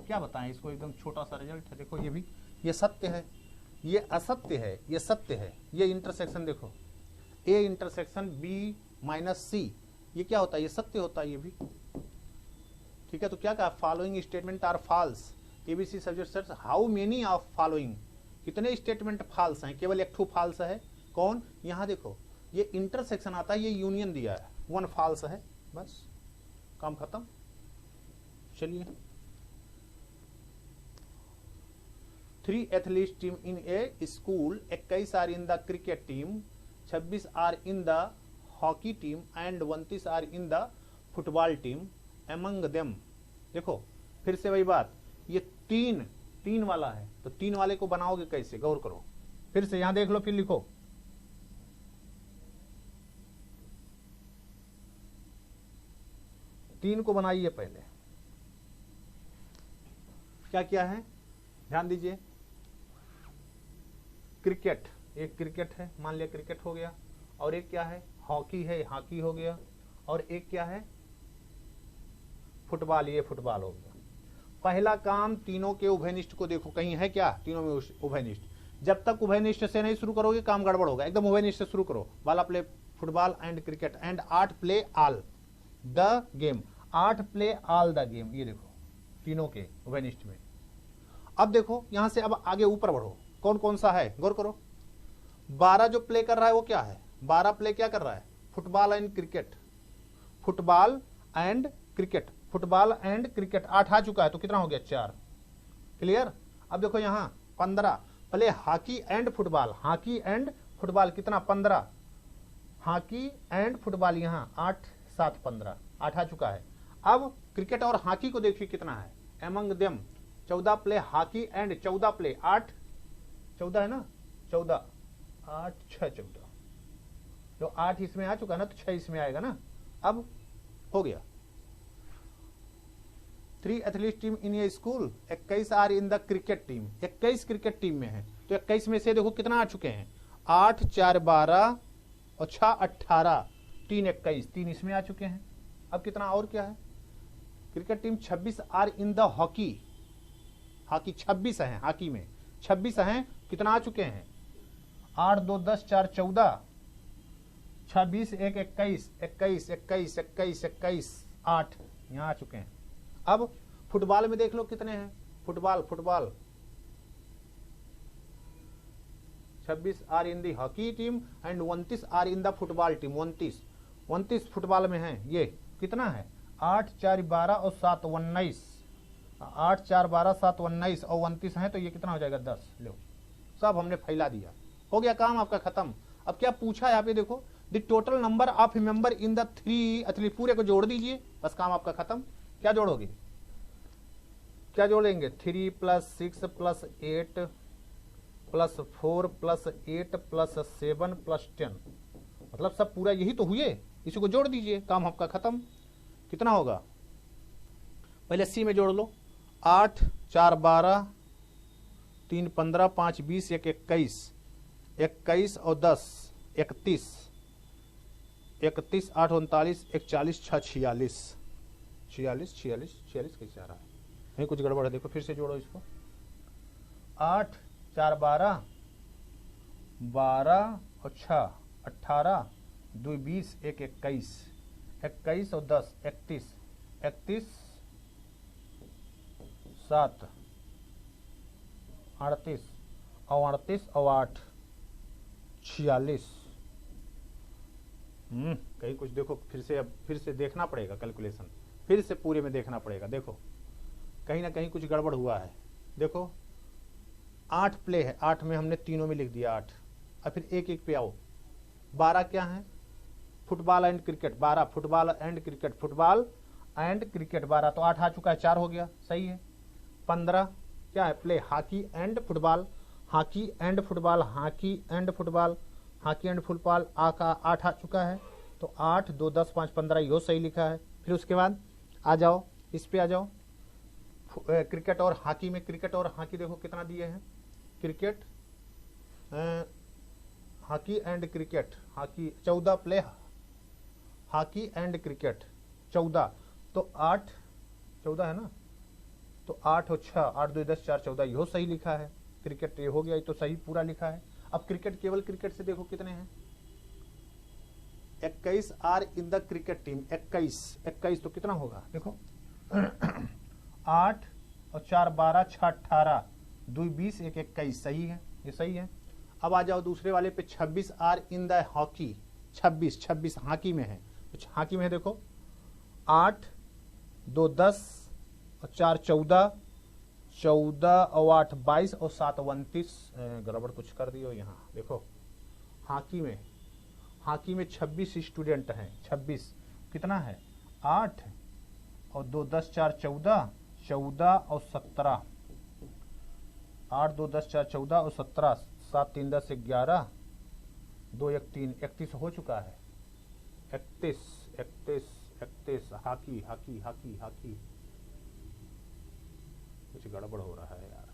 क्या बताएं इसको, एकदम छोटा सा रिजल्ट है। देखो ये भी, ये सत्य है, ये असत्य है, ये सत्य है। ये इंटरसेक्शन देखो, ए इंटरसेक्शन बी माइनस सी, ये क्या होता है, ये सत्य होता है ये भी। ठीक है, तो क्या कहा, following statement are false, ABC subject search how many of following, कितने स्टेटमेंट फॉल्स हैं, केवल एक ठू फॉल्स है। कौन, यहां देखो ये इंटरसेक्शन आता है, ये यूनियन दिया है, वन फॉल्स है, बस काम खत्म। चलिए, 3 athlete team in a school, 21 are in the cricket team, 26 are in the hockey team and 29 are in the football team, among them. देखो फिर से वही बात, ये तीन वाला है, तो 3 वाले को बनाओगे कैसे, गौर करो। फिर से यहां देख लो, फिर लिखो, तीन को बनाइए पहले। क्या क्या है, ध्यान दीजिए, क्रिकेट, एक क्रिकेट है, मान लिया क्रिकेट हो गया, और एक क्या है, हॉकी है, हॉकी हो गया, और एक क्या है, फुटबॉल, ये फुटबॉल हो गया। पहला काम, तीनों के उभयनिष्ठ को देखो, कहीं है क्या तीनों में उभयनिष्ठ। जब तक उभयनिष्ठ से नहीं शुरू करोगे काम गड़बड़ होगा, एकदम उभयनिष्ठ से शुरू करो। वाला play football and cricket and 8 play all the game, 8 play all the game, ये देखो तीनों के उभयनिष्ठ में। अब देखो यहां से अब आगे ऊपर बढ़ो, कौन कौन सा है, गौर करो। 12 जो प्ले कर रहा है वो क्या है, 12 प्ले क्या कर रहा है, football and cricket, football and cricket, football and cricket. 8 आ चुका है, तो कितना हो गया, 4। क्लियर। अब देखो यहां 15 play hockey and football, hockey and football कितना, 15, हॉकी एंड फुटबॉल, यहां 8 7 15, 8 आ चुका है। अब क्रिकेट और हॉकी को देखिए कितना है, among them 14 play hockey and 14 play, 8 14 है ना, 14 8 6 14, तो 8 इसमें आ चुका ना, तो 6 इसमें आएगा ना। अब हो गया। 3 athlete team in a school, 21 are in the cricket team, 21 cricket team में है, तो 21 में से देखो कितना आ चुके हैं, 8 4 12 और 6 18, 3 21, 3 इसमें आ चुके हैं। अब कितना और क्या है, cricket team 26 are in the hockey, hockey 26 है, हॉकी में 26 हैं, कितना आ चुके हैं, 8 2 10 4 14, 26 1 21 21 21 21 21 8 यहां आ चुके हैं। अब फुटबॉल में देख लो कितने हैं, football 26 are in the hockey team and 29 are in the football team, 29 football में है। ये कितना है, 8 4 12 और 7 19, 8 4 12 7 19 और 29 है, तो ये कितना हो जाएगा, 10। लो सब हमने फैला दिया, हो गया काम आपका खत्म। अब क्या पूछा है यहाँ पे देखो, the total number of member in the 3 athlete, पूरे को जोड़ दीजिए, बस काम आपका खत्म। क्या जोड़ोगे, क्या जोड़ेंगे, 3 + 6 + 8 + 4 + 8 + 7 + 10, मतलब सब पूरा यही तो हुए, इसी को जोड़ दीजिए, काम आपका खत्म। कितना होगा, पहले सी में जोड़ लो, 8 4 12 3 15 5 20 1 21 21 और 10 31 31 8 39 1 40 6 46 46 46 46 कैसे आ रहा है, नहीं कुछ गड़बड़ है, देखो फिर से जोड़ो इसको, 8 4 12 12 और 6 18 2 20 1 21 21 और 10 31 31 7 38 और 38 और 8 46। कहीं कुछ देखो, फिर से देखना पड़ेगा कैलकुलेशन, फिर से पूरे में देखना पड़ेगा। देखो कहीं ना कहीं कुछ गड़बड़ हुआ है। देखो 8 प्ले है, 8 में हमने तीनों में लिख दिया 8, और फिर एक एक पे आओ। 12 क्या है, football and cricket, 12 football and cricket, football and cricket 12, तो 8 आ चुका है, 4 हो गया, सही है। 15 क्या है, play hockey and football, hockey and football, hockey and football, hockey and football, का 8 आ चुका है, तो 8 2 10 5 15 यो सही लिखा है। फिर उसके बाद आ जाओ, इस पे आ जाओ, क्रिकेट और हॉकी में, क्रिकेट और हॉकी देखो कितना दिए हैं, cricket hockey and cricket, hockey 14 play hockey and cricket 14, तो 8 14 है ना, तो 8 और 6, 8 2 10 4 14, यहो सही लिखा है। क्रिकेट ये हो गया, ये तो सही पूरा लिखा है। अब क्रिकेट, केवल क्रिकेट से देखो कितने हैं, 21 are in the cricket team. 21 तो कितना होगा देखो 8 और 4 12, 6 18, 2 20, 1 21, सही है, ये सही है। अब आ जाओ दूसरे वाले पे, 26 are in the hockey. 26 hockey में है, तो हॉकी में है देखो 8 2 10 और 4 14, 14 और 8 22 और 7 29, गड़बड़ कुछ कर दियो यहाँ देखो। हॉकी में 26 स्टूडेंट हैं। 26 कितना है, 8 और 2 10 4 14, 14 और 17, 8 2 10 4 14 और 17, 7 3 10 11, 2 1 3, 31 हो चुका है। 31 हॉकी। कुछ गड़बड़ हो रहा है यार,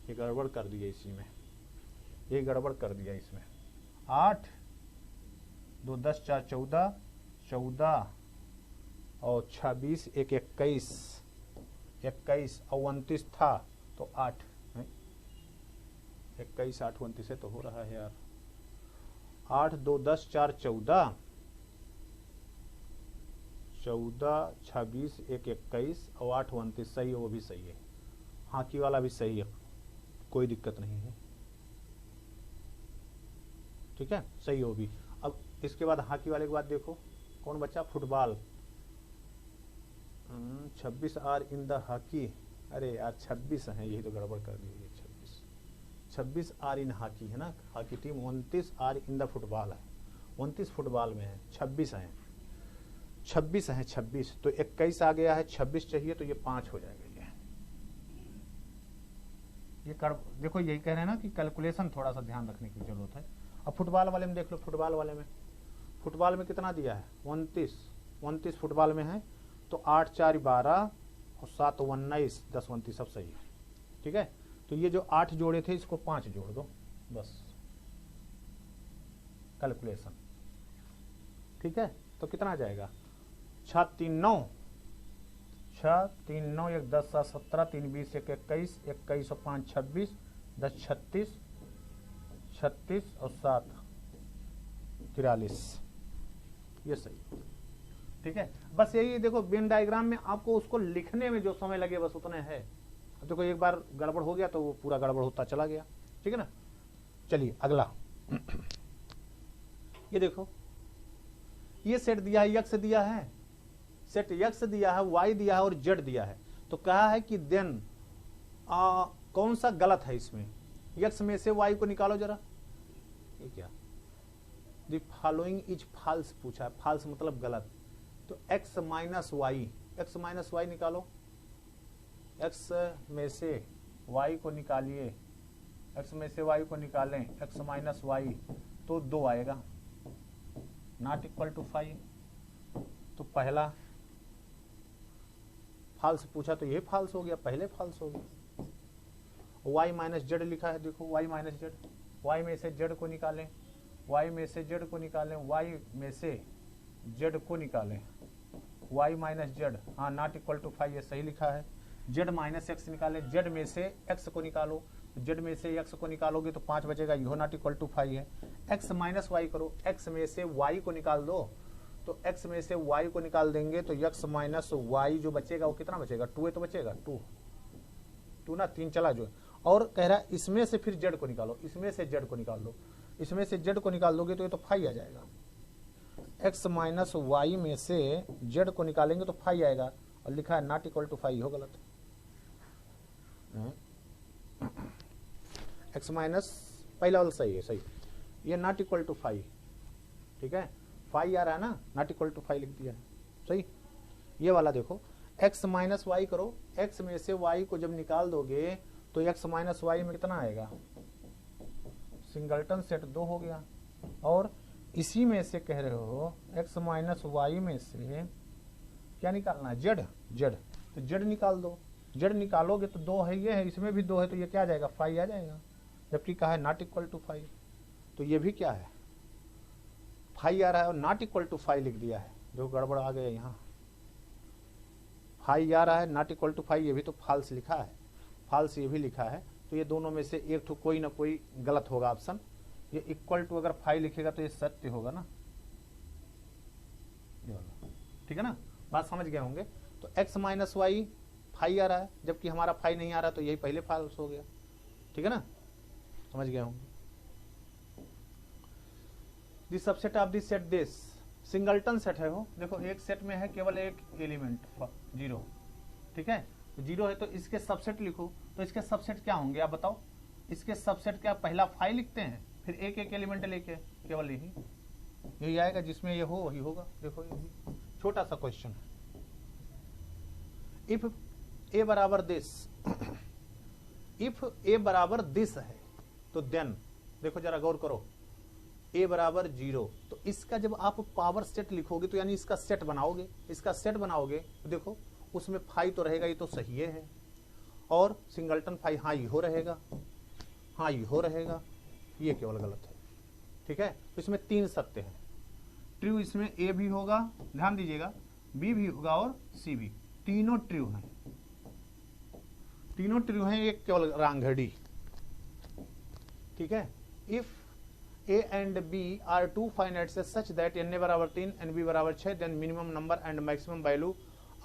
ये गड़बड़ कर दिया इसी में, ये गड़बड़ कर दिया इसमें। 8 2 10 4 14, 14 और 26, 1 21 और 29 था, तो 8 21 8 29 से तो हो रहा है यार। 8 2 10 4 14, 26 1 21 और 8 29, सही है, वो भी सही है। हॉकी वाला भी सही है, कोई दिक्कत नहीं है, ठीक है, सही हो भी। अब इसके बाद हॉकी वाले के बाद देखो कौन बच्चा, football. 26 are in the hockey, अरे यार 26 है, यही तो गड़बड़ कर दी है। 26 आर इन हॉकी है ना, hockey team. 29 are in the football है, 29 फुटबॉल में है। 26 है, 26 तो 21 आ गया है, 26 चाहिए तो ये 5 हो जाएगा। ये कर देखो, यही कह रहे हैं ना कि कैलकुलेशन थोड़ा सा ध्यान रखने की जरूरत है। अब फुटबॉल वाले में देख लो, फुटबॉल में कितना दिया है, 29 फुटबॉल में है, तो 8 4 12 और 7 19, 10 29 सब सही है, ठीक है। तो ये जो 8 जोड़े थे इसको 5 जोड़ दो बस, कैलकुलेशन, ठीक है। तो कितना आ जाएगा, 6 3 9, 6 3 9 1 10 7 17, 3 20 1 21, 21 और 5 26, 10 36 और 7 43, ये सही, ठीक है। बस यही देखो, वेन डायग्राम में आपको उसको लिखने में जो समय लगे बस उतने है। देखो एक बार गड़बड़ हो गया तो वो पूरा गड़बड़ होता चला गया, ठीक है ना। चलिए अगला ये देखो, ये सेट दिया है, यक्स दिया है, सेट यक्स दिया है, वाई दिया है और जेड दिया है। तो कहा है कि देन कौन सा गलत है इसमें, यक्स में से वाई को निकालो जरा। ये क्या, द फॉलोइंग इज फॉल्स पूछा है, फॉल्स मतलब गलत। तो x माइनस वाई निकालो, x में से y को निकालिए, x में से y को निकालें, x माइनस वाई तो 2 आएगा, नॉट इक्वल टू 5। तो पहला फॉल्स पूछा तो ये फॉल्स हो गया, पहले फॉल्स हो गया। y माइनस जेड लिखा है, देखो y माइनस जेड, y में से जेड को निकालें, y में से जेड को निकालें, y में से जेड को निकालें, y माइनस जेड, हाँ नॉट इक्वल टू 5, ये सही लिखा है। z माइनस एक्स निकालें, z में से x को निकालो, z में से x को निकालोगे तो 5 बचेगा, यह नॉट इक्वल टू 5 है। x माइनस वाई करो, x में से y को निकाल दो, तो x में से y को निकाल देंगे तो x माइनस वाई जो बचेगा वो कितना बचेगा, 2 तो बचेगा, 2 ना 3 चला जो। और कह रहा है इसमें से फिर z को निकालो, इसमें से z को निकाल दो, इसमें से z को निकाल दोगे तो ये तो 5 आ जाएगा। x माइनस वाई में से z को निकालेंगे तो 5 आएगा, और लिखा है नॉट इक्वल टू 5, हो गलत। x माइनस पहला वाला सही है, सही, ये नॉट इक्वल टू 5, ठीक है, 5 आ रहा है ना, नॉट इक्वल टू 5 लिख दिया है, सही। ये वाला देखो, x माइनस वाई करो, x में से y को जब निकाल दोगे तो x माइनस वाई में कितना आएगा, सिंगलटन सेट 2 हो गया। और इसी में से कह रहे हो x माइनस वाई में से क्या निकालना है, z, तो z निकाल दो, z निकालोगे तो 2 है, ये है, इसमें भी 2 है, तो ये क्या आ जाएगा, 5 आ जाएगा। जबकि कहा है नॉट इक्वल टू 5, तो ये भी क्या है, 5 आ रहा है और नॉट इक्वल टू 5 लिख दिया है, जो गड़बड़ आ गया यहाँ। फाई आ रहा है, नॉट इक्वल टू फाई, ये भी तो फॉल्स लिखा है, फॉल्स ये भी लिखा है, तो ये दोनों में से एक तो कोई ना कोई गलत होगा ऑप्शन। ये इक्वल टू अगर फाई लिखेगा तो ये सत्य होगा ना, ठीक है ना, बात समझ गए होंगे। तो x माइनस वाई फाई आ रहा है, जबकि हमारा फाई नहीं आ रहा, तो यही पहले फॉल्स हो गया, ठीक है ना, समझ गए होंगे। This subset of this set this singleton set है वो, देखो एक सेट में है केवल एक एलिमेंट 0, ठीक है, तो 0 है, तो इसके सबसेट लिखो, तो इसके सबसेट क्या होंगे आप बताओ। इसके सबसेट क्या, पहला फाई लिखते हैं, फिर एक एक एलिमेंट लेके, केवल यही आएगा, जिसमें ये हो वही होगा। देखो यही छोटा सा क्वेश्चन है। इफ ए बराबर दिस, इफ ए बराबर दिस है तो देन, देखो जरा गौर करो, ए बराबर 0, तो इसका जब आप पावर सेट लिखोगे तो यानी इसका सेट बनाओगे, इसका सेट बनाओगे तो देखो उसमें फाई तो रहेगा, ये तो सही है, और सिंगलटन फाई हाँ ये हो रहेगा, हाँ ये हो रहेगा, ये केवल गलत है, ठीक है। तो इसमें 3 सत्य हैं, ट्रू इसमें ए भी होगा, ध्यान दीजिएगा, बी भी होगा और सी भी, तीनों ट्रू हैं, तीनों ट्रू हैं, एक केवल रांगड़ी, ठीक है। If A and B are two finite set such that n A बराबर 3 एन बी बराबर 6, then minimum number and maximum value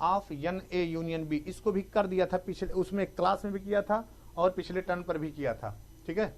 of n A union B. इसको भी कर दिया था पिछले, उसमें क्लास में भी किया था और पिछले टर्न पर भी किया था, ठीक है।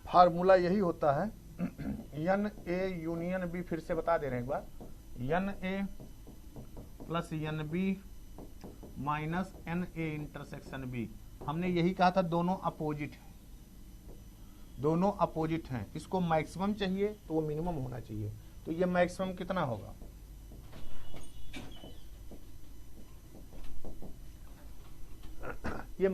फार्मूला यही होता है, एन ए यूनियन बी, फिर से बता दे रहे हैं एक बार, n A plus n B minus n A intersection B. हमने यही कहा था, दोनों अपोजिट हैं, दोनों अपोजिट हैं, इसको मैक्सिमम चाहिए तो वो मिनिमम होना चाहिए, तो ये मैक्सिमम कितना होगा, ये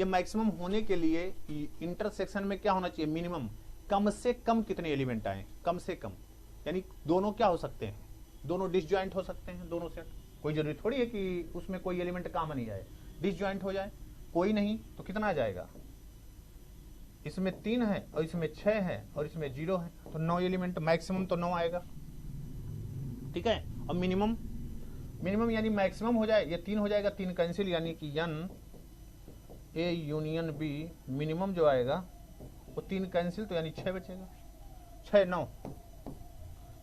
मैक्सिमम होने के लिए इंटरसेक्शन में क्या होना चाहिए, मिनिमम, कम से कम कितने एलिमेंट आए, कम से कम, यानी दोनों क्या हो सकते हैं, दोनों डिसजॉइंट हो सकते हैं, दोनों सेट, कोई जरूरी थोड़ी है कि उसमें कोई एलिमेंट कॉमन नहीं आए, डिसजॉइंट हो जाए, कोई नहीं तो कितना आ जाएगा, इसमें 3 है और इसमें 6 है और इसमें 0 है, तो 9 एलिमेंट, मैक्सिमम तो 9 आएगा, ठीक है। और मिनिमम यानी मैक्सिमम हो जाए, ये 3 हो जाएगा, 3 कैंसिल, यानी कि n A union B, minimum जो आएगा वो 3 कैंसिल, तो यानी 6 बचेगा, 6 9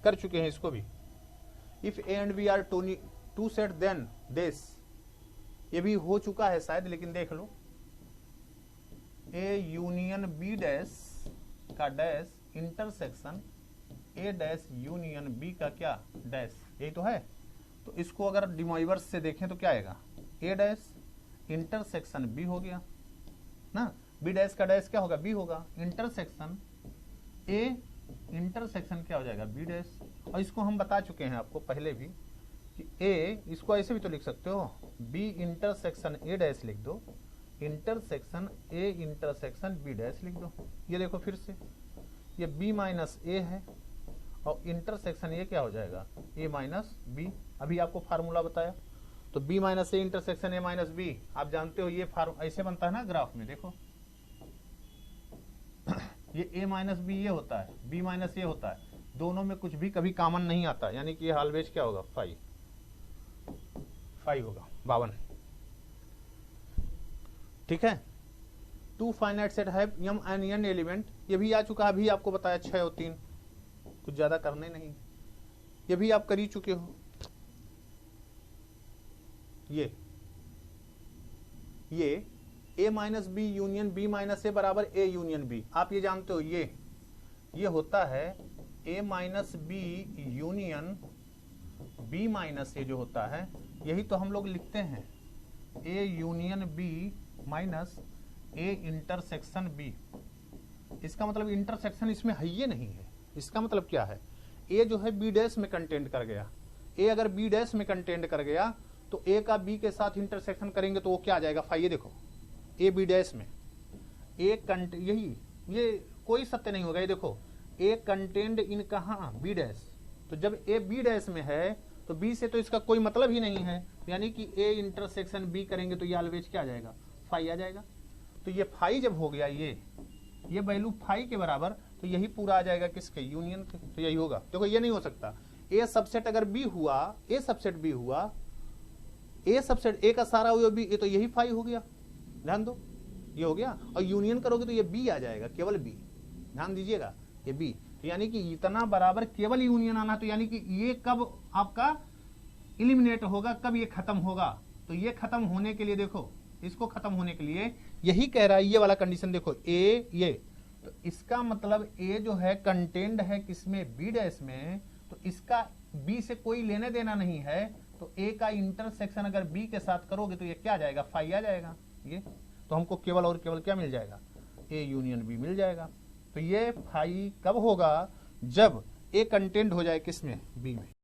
कर चुके हैं इसको भी। If A and B are two set then this, ये भी हो चुका है शायद, लेकिन देख लो, ए यूनियन बी डैश का dash intersection A dash union B का क्या डैश, यही तो है। तो इसको अगर डिमोइवर्स से देखें तो क्या आएगा, ए डैश इंटरसेक्शन बी हो गया ना, बी डैश का डैश क्या होगा, बी होगा, इंटरसेक्शन ए इंटरसेक्शन क्या हो जाएगा, बी डैश। और इसको हम बता चुके हैं आपको पहले भी कि ए, इसको ऐसे भी तो लिख सकते हो, बी इंटरसेक्शन ए डैश लिख दो, intersection A intersection B dash लिख दो। ये देखो फिर से, ये बी माइनस ए है और इंटरसेक्शन ये क्या हो जाएगा, ए माइनस बी। अभी आपको फार्मूला बताया, तो B minus A intersection A minus B, आप जानते हो ये फार्म ऐसे बनता है ना ग्राफ में, देखो ये ए माइनस बी ये होता है, बी माइनस ए होता है, दोनों में कुछ भी कभी कॉमन नहीं आता, यानी कि ये ऑलवेज क्या होगा, 5 होगा, 52, ठीक है। 2 फाइनाइट सेट है एम एंड एन एलिमेंट, ये भी आ चुका है, अभी आपको बताया 6 और 3, कुछ ज्यादा करने नहीं, ये भी आप कर ही चुके हो। ये A minus B union B minus A बराबर ए यूनियन बी, आप ये जानते हो, ये होता है A minus B union B minus A जो होता है, यही तो हम लोग लिखते हैं, A union B minus A intersection B. इसका मतलब इंटरसेक्शन इसमें है ये नहीं है, इसका मतलब क्या है, ए जो है बी डैश में कंटेंट कर गया, ए अगर बी डैश में कंटेंट कर गया तो ए का बी के साथ इंटरसेक्शन करेंगे तो वो क्या आ जाएगा, फाई। ये देखो ए बी डैश में ए यही, ये कोई सत्य नहीं होगा, ये देखो ए कंटेंट इन कहा, बी डैश, तो जब ए बी डैश में है तो बी से तो इसका कोई मतलब ही नहीं है, यानी कि ए इंटरसेक्शन बी करेंगे तो ये ऑलवेज क्या आ जाएगा, फाई आ जाएगा। तो ये फाई जब हो गया, ये वैल्यू फाई के बराबर, तो यही पूरा आ जाएगा किसके, यूनियन के, तो यही होगा। देखो ये नहीं हो सकता, ए सबसेट अगर बी हुआ, ए सबसेट बी हुआ ए सबसेट ए का सारा अवयव बी, ये तो यही फाई हो गया, ध्यान दो ये हो गया, और यूनियन करोगे तो ये बी आ जाएगा, केवल बी, ध्यान दीजिएगा ये बी, तो यानी कि इतना बराबर केवल यूनियन आना, तो यानी कि ये कब आपका इलिमिनेट होगा, कब ये खत्म होगा, तो ये खत्म होने के लिए देखो, इसको खत्म होने के लिए यही कह रहा है, ये वाला कंडीशन देखो ए ये, तो इसका मतलब ए जो है कंटेंड है किसमें, बी डैश में, तो इसका बी से कोई लेने देना नहीं है, तो ए का इंटरसेक्शन अगर बी के साथ करोगे तो ये क्या आ जाएगा, फाई आ जाएगा, ये तो हमको केवल और केवल क्या मिल जाएगा, ए यूनियन बी मिल जाएगा। तो ये फाई कब होगा, जब ए कंटेंट हो जाए किसमें, बी में।